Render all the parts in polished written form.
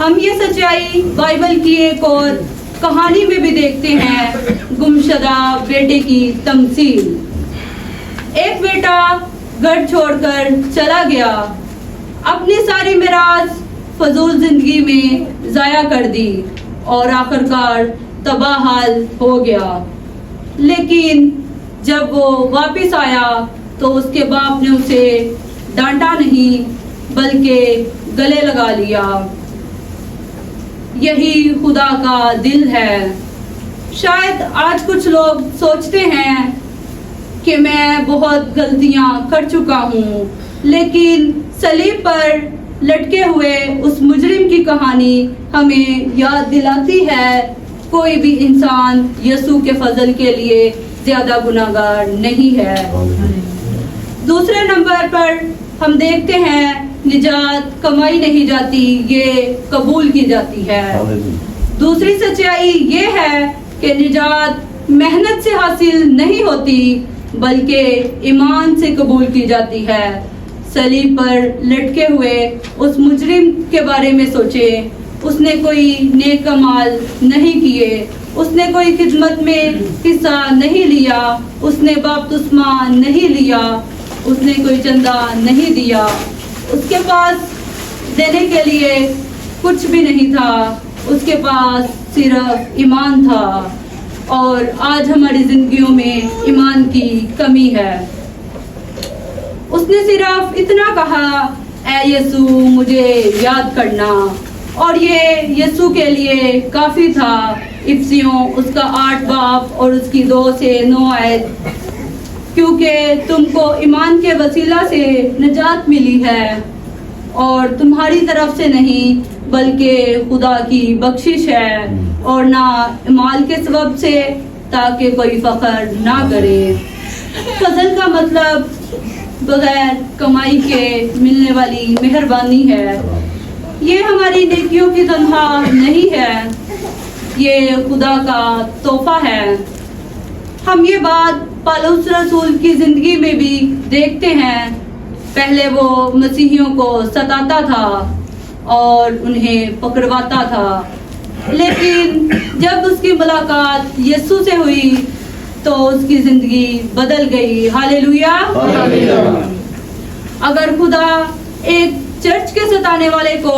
ہم یہ سچائی بائبل کی ایک اور کہانی میں بھی دیکھتے ہیں، گمشدہ بیٹے کی تمثیل۔ ایک بیٹا گھر چھوڑ کر چلا گیا، اپنی ساری میراث فضول زندگی میں ضائع کر دی اور آخرکار تباہ حال ہو گیا۔ لیکن جب وہ واپس آیا تو اس کے باپ نے اسے ڈانٹا نہیں بلکہ گلے لگا لیا۔ یہی خدا کا دل ہے۔ شاید آج کچھ لوگ سوچتے ہیں کہ میں بہت غلطیاں کر چکا ہوں، لیکن صلیب پر لٹکے ہوئے اس مجرم کی کہانی ہمیں یاد دلاتی ہے کوئی بھی انسان یسوع کے فضل کے لیے زیادہ گناہگار نہیں ہے۔ دوسرے نمبر پر ہم دیکھتے ہیں نجات کمائی نہیں جاتی، یہ قبول کی جاتی ہے۔ دوسری سچائی یہ ہے کہ نجات محنت سے حاصل نہیں ہوتی بلکہ ایمان سے قبول کی جاتی ہے۔ صلیب پر لٹکے ہوئے اس مجرم کے بارے میں سوچیں، اس نے کوئی نیک اعمال نہیں کیے، اس نے کوئی خدمت میں حصہ نہیں لیا، اس نے بپتسمہ نہیں لیا، اس نے کوئی چندہ نہیں دیا، اس کے پاس دینے کے لیے کچھ بھی نہیں تھا، اس کے پاس صرف ایمان تھا۔ اور آج ہماری زندگیوں میں ایمان کی کمی ہے۔ اس نے صرف اتنا کہا، اے یسوع مجھے یاد کرنا، اور یہ یسوع کے لیے کافی تھا۔ افسیوں اس کا 8 باب اور اس کی 2 سے 9 آیت، کیونکہ تم کو ایمان کے وسیلہ سے نجات ملی ہے اور تمہاری طرف سے نہیں بلکہ خدا کی بخشش ہے، اور نہ مال کے سبب سے، تاکہ کوئی فخر نہ کرے۔ فضل کا مطلب بغیر کمائی کے ملنے والی مہربانی ہے۔ یہ ہماری نیکیوں کی تنخواہ نہیں ہے، یہ خدا کا تحفہ ہے۔ ہم یہ بات پالوس رسول کی زندگی میں بھی دیکھتے ہیں۔ پہلے وہ مسیحیوں کو ستاتا تھا اور انہیں پکڑواتا تھا، لیکن جب اس کی ملاقات یسوع سے ہوئی تو اس کی زندگی بدل گئی۔ ہاللویا۔ اگر خدا ایک چرچ کے ستانے والے کو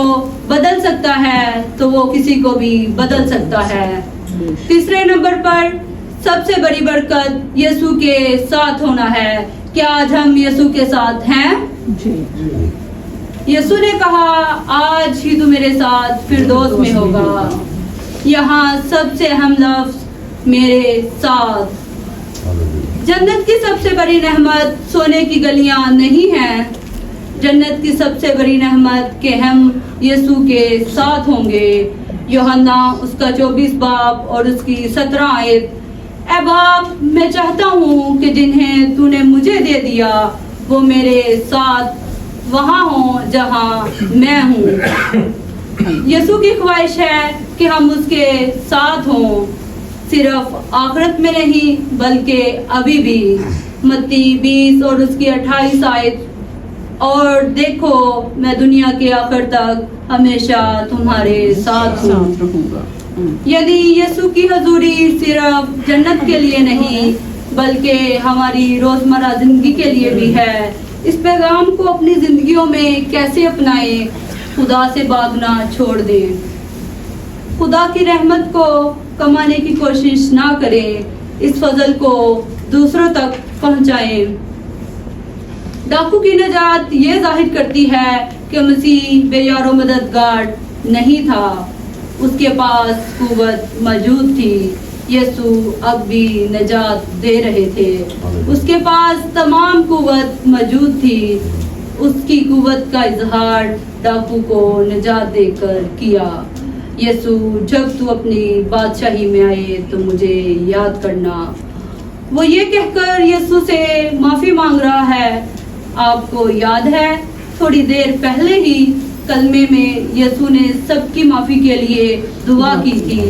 بدل سکتا ہے تو وہ کسی کو بھی بدل سکتا ہے۔ تیسرے نمبر پر سب سے بڑی برکت یسوع کے ساتھ ہونا ہے۔ کیا آج ہم یسوع کے ساتھ ہیں؟ یسوع نے کہا، آج ہی تو میرے ساتھ فردوس میں ہوگا۔ یہاں سب سے اہم لفظ میرے ساتھ۔ جنت کی سب سے بڑی نعمت سونے کی گلیاں نہیں ہیں، جنت کی سب سے بڑی نعمت کہ ہم یسوع کے ساتھ ہوں گے۔ یوحنا اس کا 24 باب اور اس کی 17 آیت، اے باپ میں چاہتا ہوں کہ جنہیں تو نے مجھے دے دیا وہ میرے ساتھ وہاں ہوں جہاں میں ہوں۔ یسوع کی خواہش ہے کہ ہم اس کے ساتھ ہوں، صرف آخرت میں نہیں بلکہ ابھی بھی۔ متی 20 اور اس کی 28 آیت، اور دیکھو میں دنیا کے آخر تک ہمیشہ تمہارے ساتھ ہوں۔ یعنی یسوع کی حضوری صرف جنت کے لیے نہیں بلکہ ہماری روزمرہ زندگی کے لیے بھی ہے۔ اس پیغام کو اپنی زندگیوں میں کیسے اپنائیں؟ خدا سے بھاگنا چھوڑ دیں، خدا کی رحمت کو کمانے کی کوشش نہ کریں، اس فضل کو دوسروں تک پہنچائیں۔ ڈاکو کی نجات یہ ظاہر کرتی ہے کہ مسیح بے یار و مددگار نہیں تھا، اس کے پاس قوت موجود تھی۔ یسوع اب بھی نجات دے رہے تھے، اس کے پاس تمام قوت موجود تھی۔ اس کی قوت کا اظہار ڈاکو کو نجات دے کر کیا۔ یسوع جب تو اپنی بادشاہی میں آئے تو مجھے یاد کرنا۔ وہ یہ کہہ کر یسوع سے معافی مانگ رہا ہے۔ آپ کو یاد ہے تھوڑی دیر پہلے ہی کلمے میں یسوع نے سب کی معافی کے لیے دعا کی تھی۔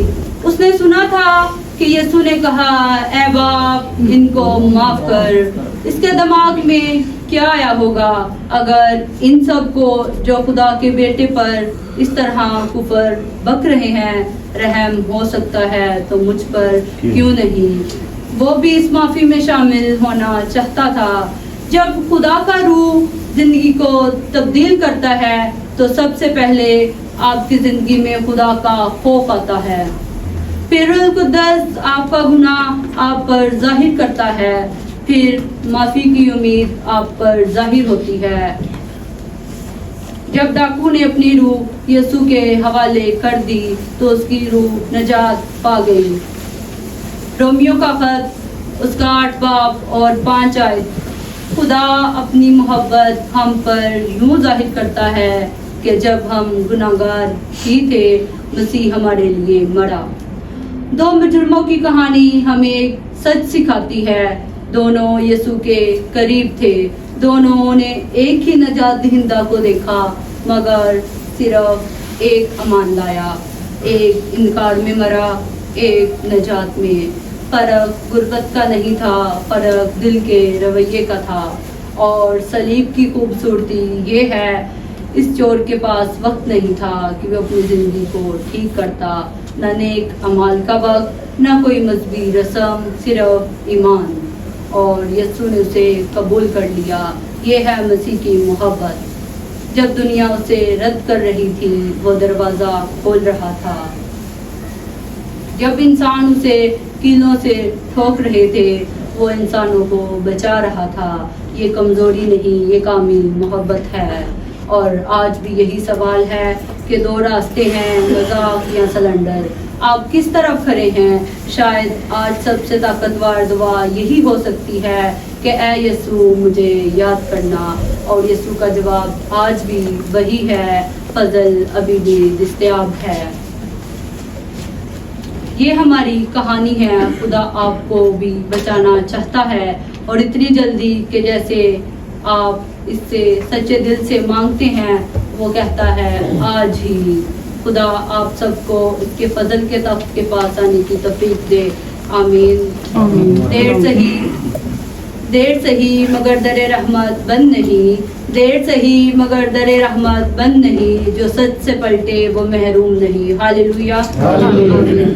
اس نے سنا تھا کہ یسوع نے کہا، اے باپ ان کو معاف کر۔ اس کے دماغ میں کیا آیا ہوگا اگر ان سب کو جو خدا کے بیٹے پر اس طرح کفر بک رہے ہیں رحم ہو سکتا ہے تو مجھ پر کیوں نہیں؟ وہ بھی اس معافی میں شامل ہونا چاہتا تھا۔ جب خدا کا روح زندگی کو تبدیل کرتا ہے تو سب سے پہلے آپ کی زندگی میں خدا کا خوف آتا ہے، پھر روح القدس آپ کا گناہ آپ پر ظاہر کرتا ہے، پھر معافی کی امید آپ پر ظاہر ہوتی ہے۔ جب ڈاکو نے اپنی روح یسوع کے حوالے کر دی تو اس کی روح نجات پا گئی۔ رومیو کا خط اس کا 8 باب اور 5 آیت۔ خدا اپنی محبت ہم پر یوں ظاہر کرتا ہے کہ جب ہم گناہگار ہی تھے مسیح ہمارے لیے مرا۔ 2 مجرموں کی کہانی ہمیں ایک سچ سکھاتی ہے، دونوں یسوع کے قریب تھے، دونوں نے ایک ہی نجات دہندہ کو دیکھا، مگر صرف ایک امان لایا، ایک انکار میں مرا، ایک نجات میں۔ فرق غربت کا نہیں تھا، فرق دل کے رویے کا تھا۔ اور صلیب کی خوبصورتی یہ ہے، اس چور کے پاس وقت نہیں تھا کہ وہ اپنی زندگی کو ٹھیک کرتا، نہ نیک اعمال کا وقت، نہ کوئی مذہبی رسم، صرف ایمان، اور یسوع نے اسے قبول کر لیا۔ یہ ہے مسیح کی محبت۔ جب دنیا اسے رد کر رہی تھی وہ دروازہ کھول رہا تھا، جب انسان اسے کینوں سے ٹھوک رہے تھے وہ انسانوں کو بچا رہا تھا۔ یہ کمزوری نہیں، یہ کامل محبت ہے۔ اور آج بھی یہی سوال ہے کہ 2 راستے ہیں، مذاق یا سلنڈر، آپ کس طرف کھڑے ہیں؟ شاید آج سب سے طاقتور دعا یہی ہو سکتی ہے کہ اے یسوع مجھے یاد کرنا، اور یسوع کا جواب آج بھی وہی ہے، فضل ابھی بھی دستیاب ہے۔ یہ ہماری کہانی ہے، خدا آپ کو بھی بچانا چاہتا ہے، اور اتنی جلدی کہ جیسے آپ اس سے سچے دل سے مانگتے ہیں وہ کہتا ہے آج ہی۔ خدا آپ سب کو اس کے فضل کے تخت کے پاس آنے کی توفیق دے، آمین۔ دیر سہی مگر در رحمت بند نہیں، دیر سہی مگر در رحمت بند نہیں، جو سچ سے پلٹے وہ محروم نہیں۔ ہاللویا، آمین۔